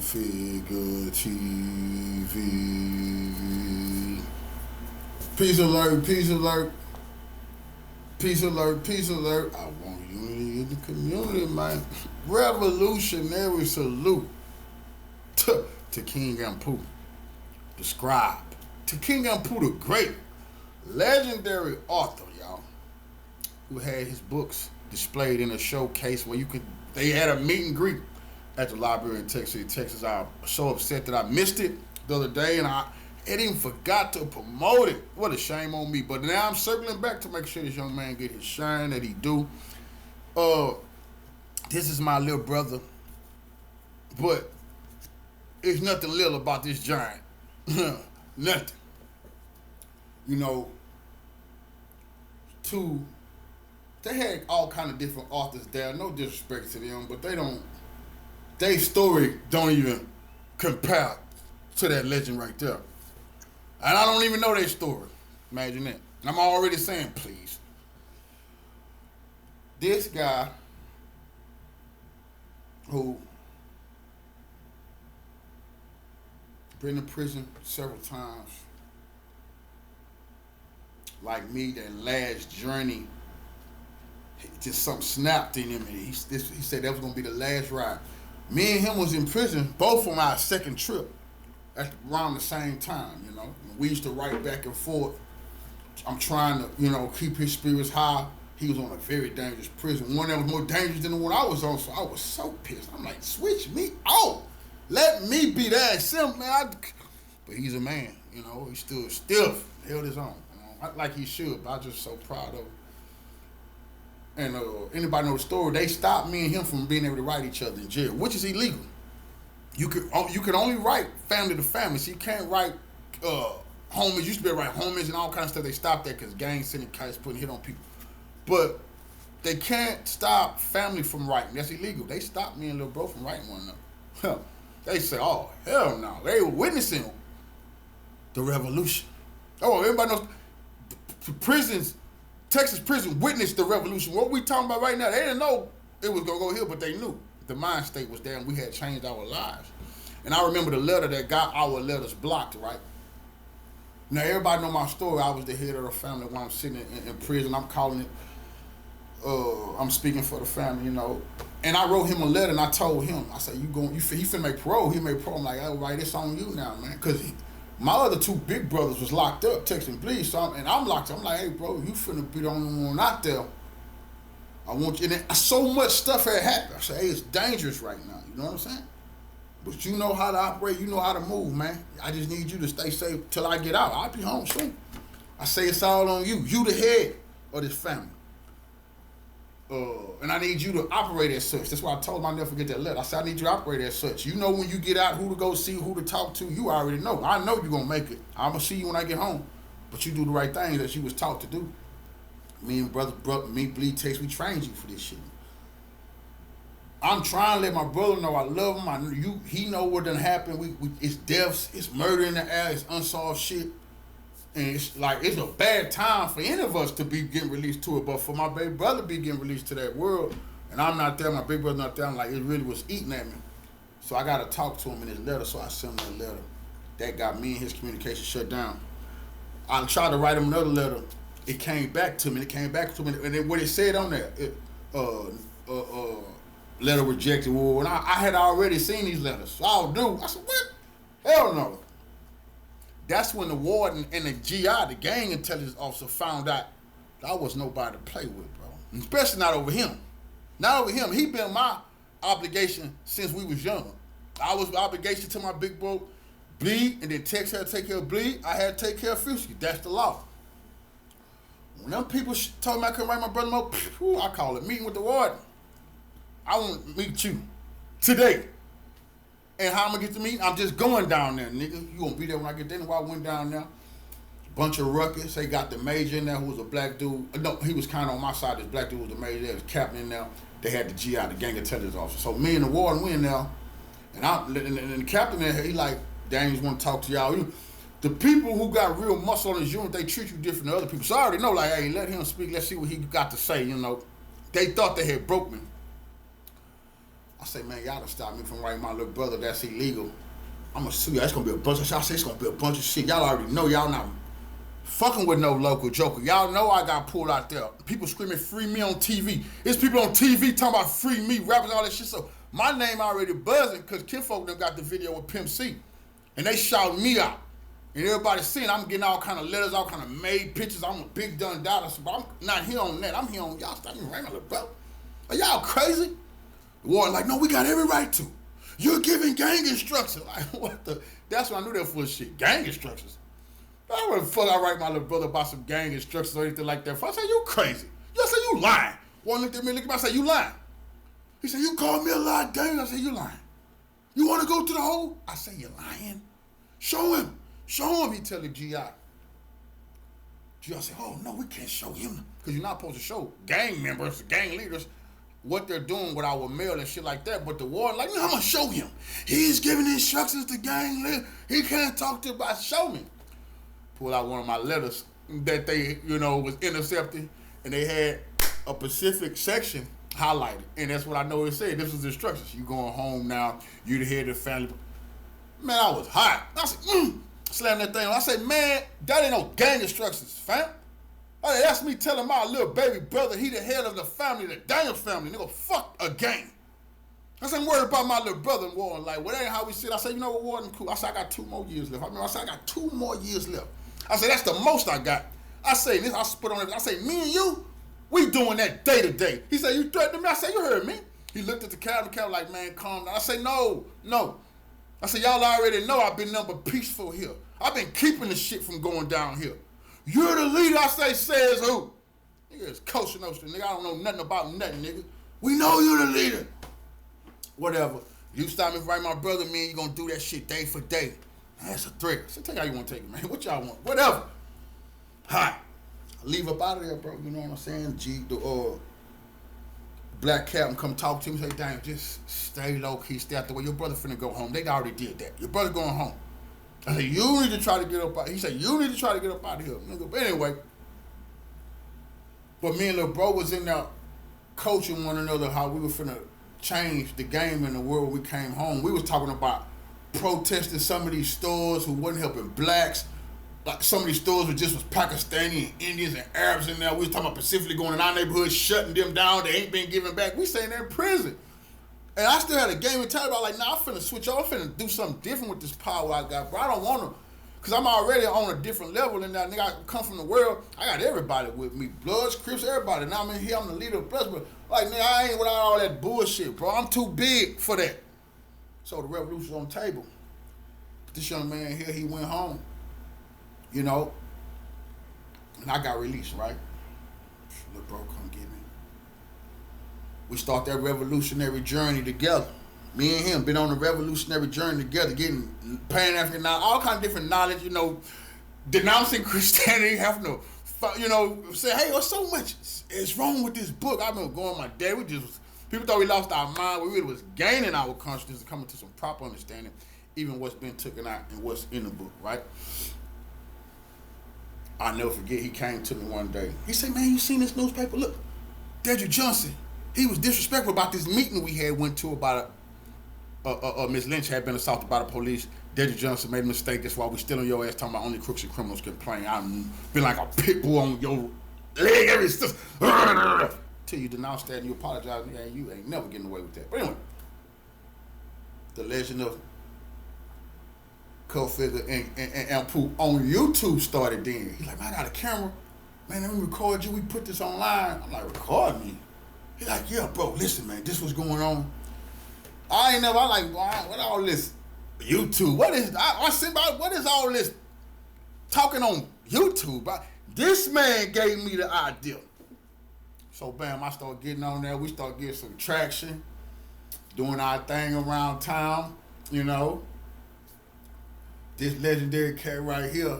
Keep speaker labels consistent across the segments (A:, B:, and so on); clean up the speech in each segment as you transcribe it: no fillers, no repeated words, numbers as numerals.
A: Figure TV. Peace alert, peace alert. Peace alert, peace alert. I want unity in the community, man. Revolutionary salute to King Anpu, the scribe. To King Anpu, the great, legendary author, y'all, who had his books displayed in a showcase where they had a meet and greet at the library in Texas. I'm so upset that I missed it the other day, and I even forgot to promote it. What a shame on me. But now I'm circling back to make sure this young man get his shine that he do. This is my little brother, but it's nothing little about this giant. Nothing. You know, they had all kind of different authors there. No disrespect to them, but their story don't even compare to that legend right there. And I don't even know their story. Imagine that. I'm already saying, please. This guy who been in prison several times, like me, that last journey, just something snapped in him, and he said that was gonna be the last ride. Me and him was in prison, both on our second trip, at around the same time, you know. We used to write back and forth. I'm trying to, keep his spirits high. He was on a very dangerous prison, one that was more dangerous than the one I was on, so I was so pissed. I'm like, switch me out. Let me be that simple, man. But he's a man, he stood stiff, held his own, like he should, but I'm just so proud of him. And anybody know the story, they stopped me and him from being able to write each other in jail, which is illegal. You could only write family to family, so you can't write homies. You used to be able to write homies and all kinds of stuff. They stopped that because gangs sending kites, putting hit on people. But they can't stop family from writing. That's illegal. They stopped me and little bro from writing one another. They say, oh, hell no. They were witnessing the revolution. Oh, everybody knows the prisons, Texas prison witnessed the revolution. What we talking about right now, they didn't know it was going to go here, but they knew. The mind state was there, and we had changed our lives. And I remember the letter that got our letters blocked, right? Now, everybody know my story. I was the head of the family while I'm sitting in prison. I'm calling it, I'm speaking for the family, And I wrote him a letter, and I told him, I said, he finna make parole. He made parole. I'm like, all right, it's on you now, man. Because my other two big brothers was locked up, texting please, and I'm locked up. I'm like, hey, bro, you finna be the only one out there. I want you, and then so much stuff had happened. I said, hey, it's dangerous right now. You know what I'm saying? But you know how to operate. You know how to move, man. I just need you to stay safe till I get out. I'll be home soon. I say it's all on you. You the head of this family. And I need you to operate as such. That's why I told him I'll never forget that letter. I said, I need you to operate as such. You know when you get out, who to go see, who to talk to. You already know. I know you're going to make it. I'm going to see you when I get home. But you do the right things that you was taught to do. Me and me, Bleed Text, we trained you for this shit. I'm trying to let my brother know I love him. He know what done happened. It's deaths, it's murder in the air, it's unsolved shit. And it's like, it's a bad time for any of us to be getting released to it, but for my baby brother to be getting released to that world, and I'm not there, my big brother not there, I'm like, it really was eating at me. So I got to talk to him in his letter, so I sent him a letter. That got me and his communication shut down. I tried to write him another letter. It came back to me, and then what it said on there, letter rejected. Well, and I had already seen these letters, so I'll do. I said, what? Hell no. That's when the warden and the GI, the gang intelligence officer, found out I was nobody to play with, bro. And especially not over him. Not over him. He been my obligation since we was young. I was obligation to my big bro, Bleed, and then Tex had to take care of Bleed. I had to take care of Fisky. That's the law. When them people told me I couldn't write my brother up, I call it meeting with the warden. I want to meet you today. And how I'm going to get to meet? I'm just going down there, nigga. You going to be there when I get there. While I went down there, bunch of ruckus. They got the major in there who was a black dude. No, he was kind of on my side. This black dude was the major. There was captain in there. They had the GI, the gang intelligence officer. So me and the warden went in there. And the captain there, he like, Daniels want to talk to y'all. The people who got real muscle on his unit, they treat you different than other people. So I already know, like, hey, let him speak. Let's see what he got to say, They thought they had broke me. I say, man, y'all done stop me from writing my little brother. That's illegal. I'm gonna sue y'all. It's gonna be a bunch of shit. I say it's gonna be a bunch of shit. Y'all already know y'all not fucking with no local joker. Y'all know I got pulled out there. People screaming free me on TV. There's people on TV talking about free me, rappers, all that shit. So my name already buzzing because Kinfolk them got the video with Pimp C. And they shouting me out. And everybody seeing I'm getting all kind of letters, all kind of made pictures. I'm a big done dollar. But I'm not here on that. I'm here on y'all. Stop me right on the belt. Are y'all crazy? The war like, no, we got every right to. You're giving gang instructions. Like, what the? That's when I knew that full shit. Gang instructions. I wouldn't fuck I write my little brother about some gang instructions or anything like that. I said, you crazy. You say you lying. One looked at me, I said, you lying. He said, you called me a lie, gang. I said, you lying. You want to go to the hole? I said, you lying. Show him. Show him, he tell the GI. GI said, oh, no, we can't show him. Because you're not supposed to show gang members, gang leaders, what they're doing with our mail and shit like that. But the warden, like, no, I'm going to show him. He's giving instructions to gang leaders. He can't talk to about show me. Pull out one of my letters that they, was intercepted, and they had a specific section highlighted. And that's what I know it said. This was instructions. You going home now. You the head of the family. Man, I was hot. I said, slam that thing on. I said, man, that ain't no gang instructions, fam. I said, that's me telling my little baby brother he the head of the family, the Daniels family. Nigga, fuck a gang. I said, I'm worried about my little brother and Warren. Like, well, that ain't how we sit. I said, you know what, Warren, cool. I said, I got 2 more years left. I said, I got 2 more years left. I said, that's the most I got. I say, this, I spit on it. I say, me and you, we doing that day to day. He said, you threatening me? I said, you heard me. He looked at the cab like, man, calm down. I say, no. I said, y'all already know I've been nothing but peaceful here. I've been keeping the shit from going down here. You're the leader. I say, says who? Nigga, it's Costa Nostra, nigga. I don't know nothing about nothing, nigga. We know you're the leader. Whatever. You stop me right, my brother, man, you gonna do that shit day for day. That's a threat. So take how you want to take it, man. What y'all want? Whatever. Hi. Leave up out of there, bro. You know what I'm saying? The black captain come talk to me. Say, damn, just stay low key, stay out the way. Your brother finna go home. They already did that. Your brother going home. I said, you need to try to get up out. He said, you need to try to get up out of here. Nigga. But anyway, but me and little bro was in there coaching one another how we were finna change the game in the world when we came home. We was talking about protesting some of these stores who wasn't helping blacks. Like some of these stores was Pakistani and Indians and Arabs in there. We was talking about specifically going in our neighborhood, shutting them down. They ain't been giving back. We staying there in prison. And I still had a game and tell about like, nah, I'm finna switch off. I'm finna do something different with this power I got, bro. I don't want to, because I'm already on a different level than that. Nigga, I come from the world. I got everybody with me. Bloods, Crips, everybody. Now I'm in here. I'm the leader of Bloods. But like, nigga, I ain't without all that bullshit, bro. I'm too big for that. So the revolution's on the table. This young man here, he went home, and I got released, right? Little bro, come get me. We start that revolutionary journey together. Me and him been on a revolutionary journey together, getting Pan-African knowledge, all kind of different knowledge, denouncing Christianity, having to, say, hey, what's so much is wrong with this book? I remember going my dad, people thought we lost our mind, we really was gaining our consciousness and coming to some proper understanding, even what's been taken out and what's in the book, right? I'll never forget, he came to me one day. He said, man, you seen this newspaper? Look, Dedrick Johnson, he was disrespectful about this meeting we had went to about Miss Lynch had been assaulted by the police. Dedrick Johnson made a mistake. That's why we still on your ass talking about only crooks and criminals can play. I've been like a pit bull on your leg every till you denounce that and you apologize. And you ain't never getting away with that. But anyway, the legend of Co-Figure and Anpu on YouTube started then. He's like, man, I got a camera. Man, let me record you. We put this online. I'm like, record me? He's like, yeah, bro, listen, man, this was going on. I'm like, what all this YouTube? What is all this talking on YouTube? This man gave me the idea. So, bam, I start getting on there. We start getting some traction, doing our thing around town, This legendary cat right here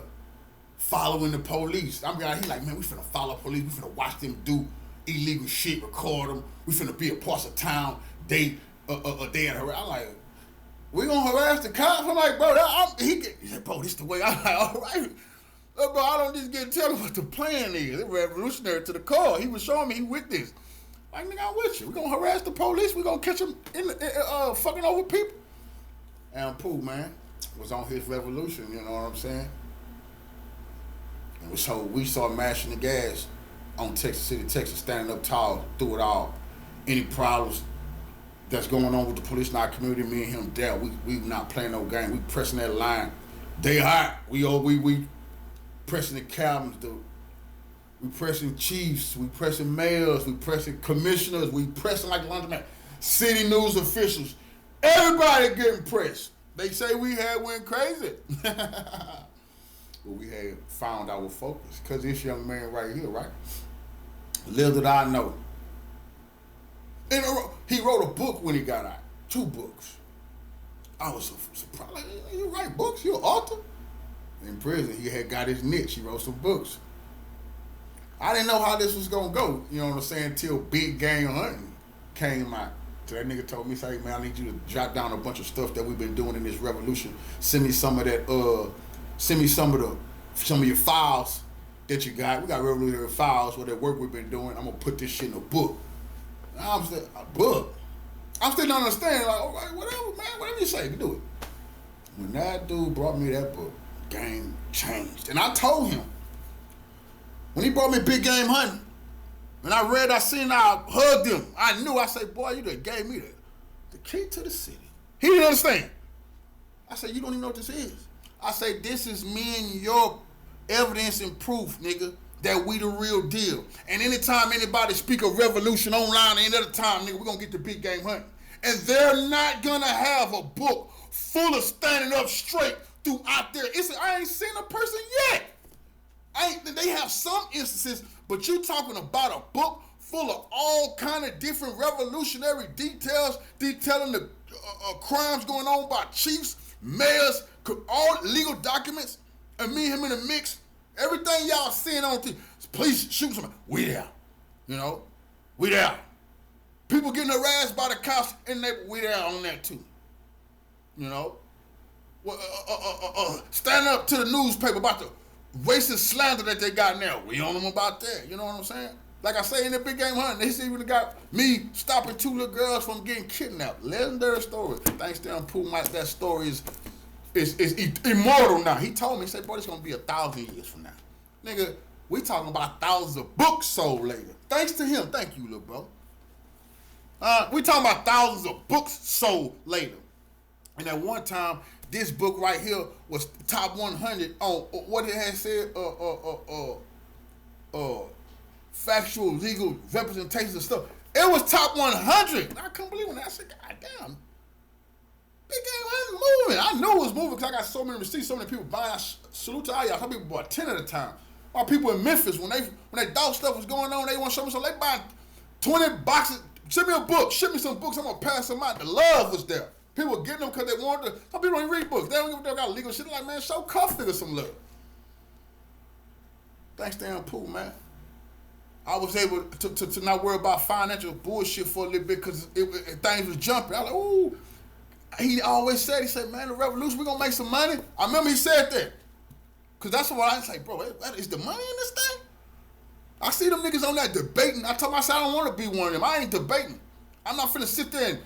A: following the police. He like, man, we finna follow police. We finna watch them do illegal shit, record them. We finna be a part of town. They at harass. I'm like, we gonna harass the cops? I'm like, bro, he said, bro, this the way. I'm like, all right. Bro, I don't just get to tell him what the plan is. It's revolutionary to the core. He was showing me he with this. Like, nigga, I'm with you. We gonna harass the police. We gonna catch them fucking over people. Anpu, man, was on his revolution. You know what I'm saying? And so we saw mashing the gas on Texas City, Texas, standing up tall through it all. Any problems that's going on with the police in our community, me and him there. We not playing no game. We pressing that line. They hot. We pressing the cabins, we pressing chiefs, we pressing mayors, we pressing commissioners, we pressing like laundromat, city news officials. Everybody getting pressed. They say we had went crazy. But we had found our focus. Cause this young man right here, right? Little did I know. And he wrote a book when he got out. 2 books. I was so surprised. Like, you write books? You an author? In prison, he had got his niche. He wrote some books. I didn't know how this was gonna go, you know what I'm saying, until Big Game Hunting came out. So that nigga told me, say, hey, man, I need you to jot down a bunch of stuff that we've been doing in this revolution. Send me some of that, send me some of your files that you got. We got revolutionary files with that work we've been doing. I'm gonna put this shit in a book. I'm still, a book? I'm still not understanding, like, all right, whatever, man, whatever you say, you do it. When that dude brought me that book, game changed. And I told him, when he brought me Big Game Hunting, and I read, I seen, I hugged him. I knew, I said, boy, you done gave me the key to the city. He didn't understand. I said, you don't even know what this is. I said, this is me and your evidence and proof, nigga, that we the real deal. And anytime anybody speak of revolution online, any other time, nigga, we're gonna get the Big Game Hunting. And they're not gonna have a book full of standing up straight throughout there. I ain't seen a person yet. They have some instances, but you talking about a book full of all kind of different revolutionary details, detailing the crimes going on by chiefs, mayors, all legal documents, and me and him in the mix. Everything y'all seeing on TV, police shooting somebody, we there, you know, we there. People getting harassed by the cops, and we there on that too, you know. Stand up to the newspaper about the racist slander that they got now. We on them about that. You know what I'm saying? Like I say in the Big Game Hunting, they even got me stopping 2 little girls from getting kidnapped. Legendary story. Thanks to Anpu, that story is immortal now. He told me, he said, boy, it's going to be 1,000 years from now. Nigga, we talking about thousands of books sold later. Thanks to him. Thank you, little bro. We talking about thousands of books sold later. And at one time, this book right here was top 100 on what it had said, factual legal representations and stuff. It was top 100. I couldn't believe it. I said, God damn, Big Game Hunting moving. I knew it was moving because I got so many receipts, so many people buying. Salute to all y'all. Some people bought 10 at a time. My people in Memphis, when they thought stuff was going on, they want to show me something. They buy 20 boxes. Send me a book. Ship me some books. I'm gonna pass them out. The love was there. People were getting them because they wanted to. Some people don't even read books. They don't even got legal shit. Like, man, show Cuff niggas some love. Thanks to Anpu, man. I was able to not worry about financial bullshit for a little bit because things was jumping. I was like, ooh. He always said, man, the revolution, we're going to make some money. I remember he said that. Because that's what I say, bro, is the money in this thing? I see them niggas on that debating. I told myself I don't want to be one of them. I ain't debating. I'm not finna sit there and,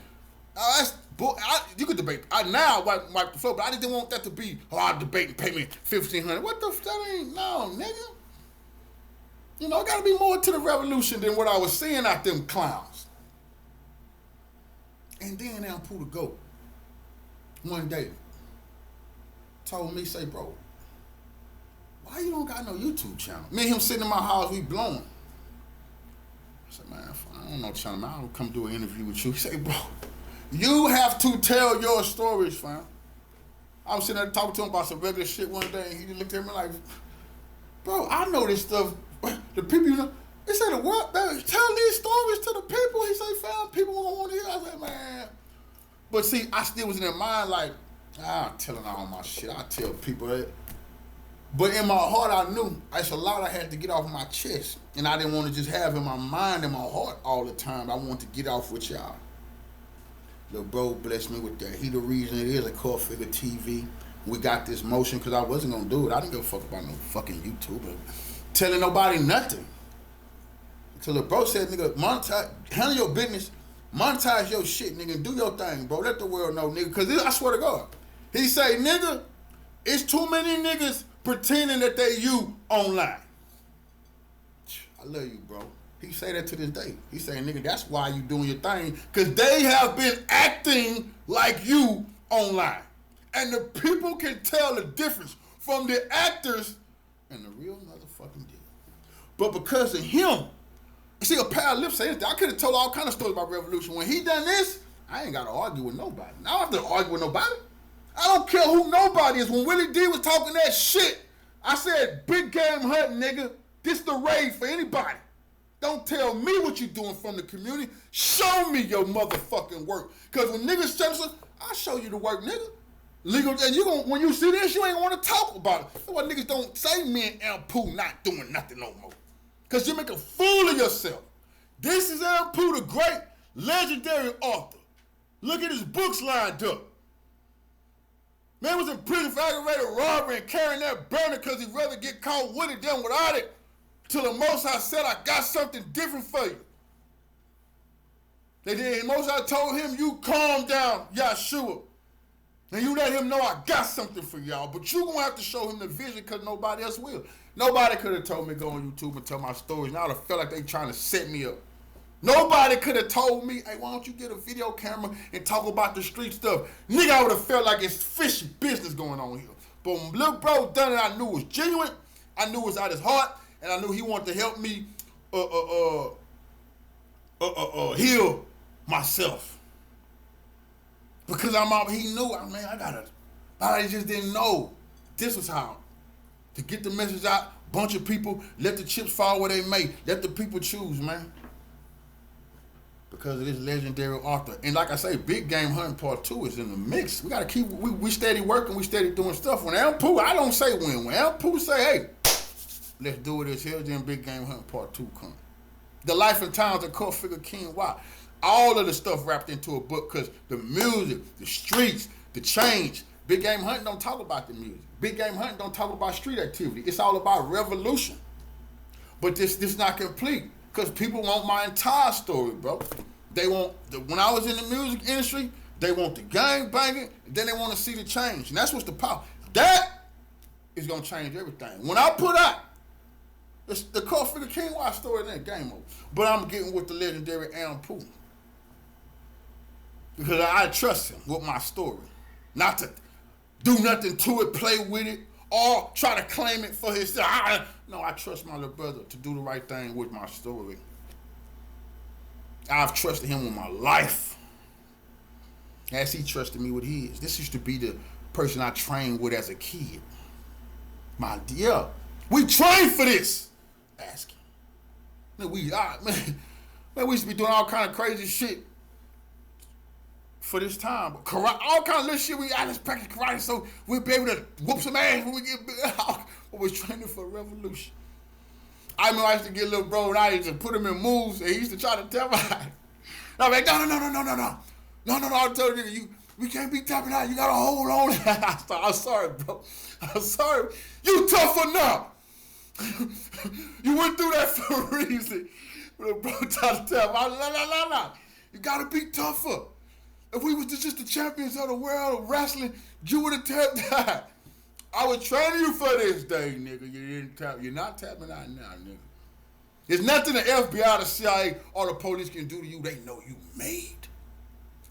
A: you could debate. Now I wipe the floor, but I didn't want that to be, I debate and pay me $1,500. What the f***, that ain't, no, nigga. You know, it got to be more to the revolution than what I was seeing out them clowns. And then Anpu to go. One day, told me, say, bro, why you don't got no YouTube channel? Me and him sitting in my house, we blowing. I said, man, I don't know channel, man. I'll come do an interview with you. He said, bro, you have to tell your stories, fam. I was sitting there talking to him about some regular shit one day, and he looked at me like, bro, I know this stuff. The people, you know, he said, what? Tell these stories to the people. He said, fam, people won't want to hear. I said, man. But see, I still was in their mind like, I'm telling all my shit. I tell people that. But in my heart, I knew it's a lot I had to get off my chest. And I didn't want to just have in my mind and my heart all the time. I wanted to get off with y'all. Little bro blessed me with that. He the reason it is a core figure TV. We got this motion because I wasn't going to do it. I didn't give a fuck about no fucking YouTuber telling nobody nothing. Till the bro said, nigga, monetize, handle your business, monetize your shit, nigga, and do your thing, bro. Let the world know, nigga. Cause I swear to God, he say, nigga, it's too many niggas pretending that they you online. I love you, bro. He say that to this day. He say, nigga, that's why you doing your thing, cause they have been acting like you online. And the people can tell the difference from the actors and the real motherfucking deal. But because of him, see, a pair of lips say anything. I could have told all kind of stories about Revolution. When he done this, I ain't got to argue with nobody. I don't have to argue with nobody. I don't care who nobody is. When Willie D was talking that shit, I said, big game hunting, nigga. This the raid for anybody. Don't tell me what you doing from the community. Show me your motherfucking work. Because when niggas tell us, I'll show you the work, nigga. Legal, and you gonna, when you see this, you ain't want to talk about it. That's why niggas don't say me and Anpu not doing nothing no more. Because you make a fool of yourself. This is Anpu, the great legendary author. Look at his books lined up. Man was in prison for aggravated robbery and carrying that burner because he'd rather get caught with it than without it. Till the Most High said, I got something different for you. They did. Most High told him, you calm down, Yahshua. And you let him know I got something for y'all. But you going to have to show him the vision because nobody else will. Nobody could have told me to go on YouTube and tell my stories. Now I would have felt like they trying to set me up. Nobody could have told me, hey, why don't you get a video camera and talk about the street stuff? Nigga, I would have felt like it's fishy business going on here. But when little bro done it, I knew it was genuine. I knew it was out his heart. And I knew he wanted to help me heal myself. Because I'm out, he knew, I just didn't know. This was how. To get the message out, bunch of people, let the chips fall where they may. Let the people choose, man. Because of this legendary author. And like I say, Big Game Hunting Part 2 is in the mix. We gotta keep, we steady working, we steady doing stuff. When Anpu, I don't say when. When Anpu say, hey, let's do it this here, then Big Game Hunting Part 2 come. The Life and Times of Cult Figure King Why. All of the stuff wrapped into a book because the music, the streets, the change. Big Game Hunting don't talk about the music. Big Game Hunting don't talk about street activity. It's all about revolution. But this not complete because people want my entire story, bro. They want, when I was in the music industry, they want the gang banging, then they want to see the change. And that's what's the power. That is going to change everything. When I put out the Cult Figure King Why story, then game over. But I'm getting with the legendary Anpu. Because I trust him with my story. Not to do nothing to it, play with it, or try to claim it for himself. No, I trust my little brother to do the right thing with my story. I've trusted him with my life. As he trusted me with his. This used to be the person I trained with as a kid. My dear, we trained for this. Ask him. Man, we used to be doing all kind of crazy shit for this time. Karate, all kind of little shit. I just practice karate so we'll be able to whoop some ass when we get big. But we're training for a revolution. I remember I used to get a little bro and I used to put him in moves and he used to try to tell me. I'm like, no. I told you, we can't be tapping out. You gotta hold on. I'm sorry, bro. I'm sorry. You tougher now. You went through that for a reason. The bro tried to tell me, no. You gotta be tougher. If we was just the champions of the world of wrestling, you would have tapped out. I was training you for this day, nigga. You didn't tap. You're not tapping out now, nigga. There's nothing the FBI, the CIA, or the police can do to you. They know you made.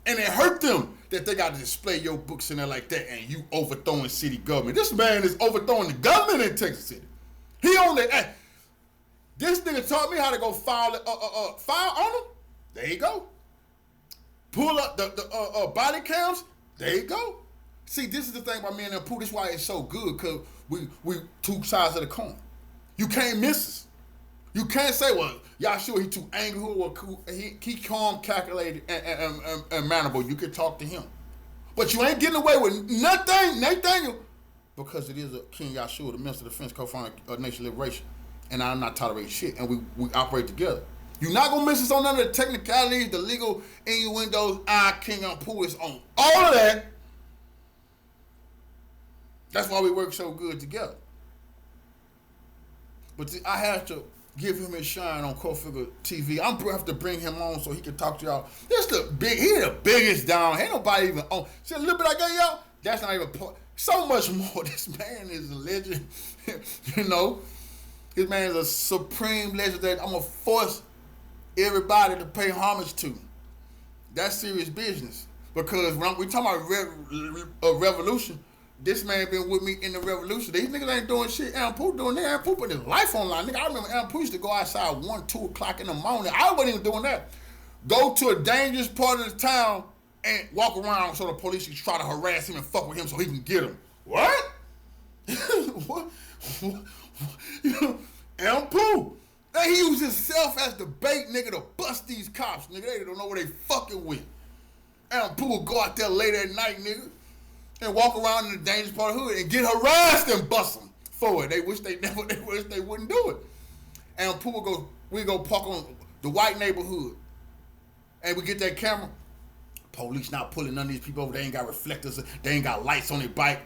A: And it hurt them that they got to display your books in there like that and you overthrowing city government. This man is overthrowing the government in Texas City. He only, this nigga taught me how to go file on him. There you go. Pull up the body cams. There you go. See, this is the thing about me and Anpu. This is why it's so good, because we two sides of the coin. You can't miss us. You can't say, well, y'all sure he too angry or cool. He calm, calculated, and mannerable. You can talk to him. But you ain't getting away with nothing, Nathaniel, because it is a King Yahshua, the Minister of Defense, co-founder of Nation Liberation, and I'm not tolerating shit, and we operate together. You're not going to miss us on none of the technicalities, the legal innuendos. King Anpu is on all of that. That's why we work so good together. But I had to Give him his shine on Confronting TV. I'm gonna have to bring him on so he can talk to y'all. He the biggest down. Ain't nobody even on. See a little bit I got y'all. That's not even part. So much more. This man is a legend. You know, this man is a supreme legend that I'm gonna force everybody to pay homage to. That's serious business. Because when we talking about revolution, this man been with me in the revolution. These niggas ain't doing shit. Anpu doing that. Anpu put his life online. Nigga, I remember Anpu used to go outside 1, 2 o'clock in the morning. I wasn't even doing that. Go to a dangerous part of the town and walk around so the police can try to harass him and fuck with him so he can get him. What? What? You know, Anpu. He used himself as the bait, nigga, to bust these cops. Nigga, they don't know what they fucking with. Anpu will go out there late at night, nigga, and walk around in the dangerous part of the hood and get harassed and bust them for it. They wish they wouldn't do it. Anpu will we go park on the white neighborhood, and we get that camera. Police not pulling none of these people over. They ain't got reflectors. They ain't got lights on their bike.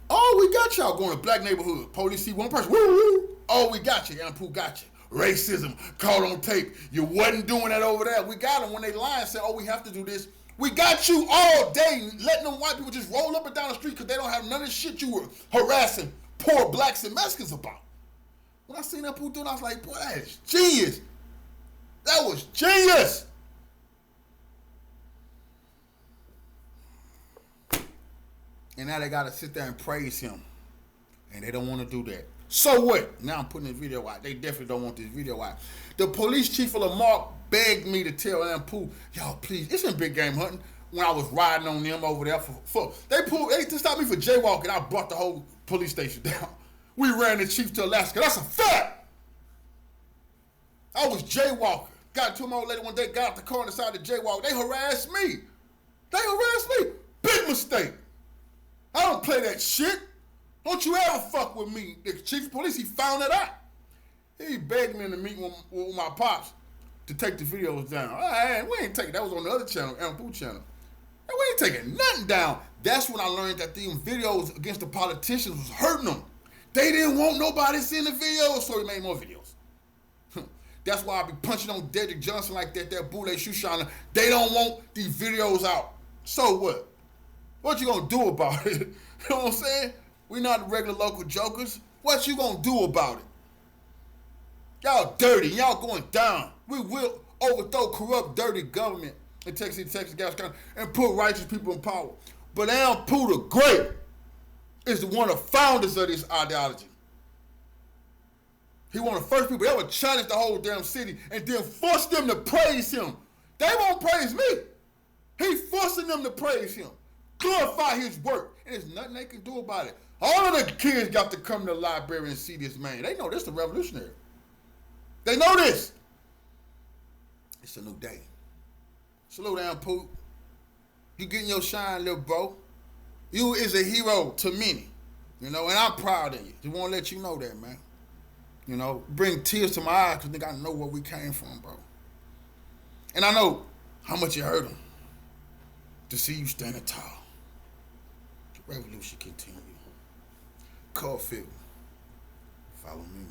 A: Oh, we got y'all going to black neighborhood. Police see one person. Woo, woo. Oh, we got you. Anpu got you. Racism caught on tape. You wasn't doing that over there. We got them when they lie and say, oh, we have to do this. We got you all day letting them white people just roll up and down the street because they don't have none of the shit you were harassing poor blacks and Mexicans about. When I seen Anpu doing it, I was like, boy, that is genius. That was genius. And now they got to sit there and praise him. And they don't want to do that. So what? Now I'm putting this video out. They definitely don't want this video out. The police chief of Lamar begged me to tell Anpu, y'all please, it's in big game hunting. When I was riding on them over there they to stop me for jaywalking. I brought the whole police station down. We ran the chief to Alaska. That's a fact. I was jaywalking. Got to my old lady one day, got out the car and decided to jaywalk. They harassed me. Big mistake. I don't play that shit. Don't you ever fuck with me. The chief of police, he found it out. He begged me in the meeting with my pops to take the videos down. We ain't taking, that was on the other channel, Anpu channel. And we ain't taking nothing down. That's when I learned that them videos against the politicians was hurting them. They didn't want nobody seeing the videos, so we made more videos. That's why I be punching on Dedrick Johnson like that Boule Shoeshiner. They don't want these videos out. So what? What you gonna do about it? You know what I'm saying? We not the regular local jokers. What you gonna do about it? Y'all dirty. Y'all going down. We will overthrow corrupt, dirty government in Texas, Gas County, and put righteous people in power. But Anpu the Great is one of the founders of this ideology. He one of the first people that ever challenged the whole damn city and then forced them to praise him. They won't praise me. He forcing them to praise him. Glorify his work. And there's nothing they can do about it. All of the kids got to come to the library and see this man. They know this is a revolutionary. They know this. It's a new day. Slow down, Anpu. You getting your shine, little bro. You is a hero to many. You know, and I'm proud of you. Just want to let you know that, man. You know, bring tears to my eyes because nigga, I know where we came from, bro. And I know how much it hurt him to see you standing tall. The revolution continue. Caulfield, follow me.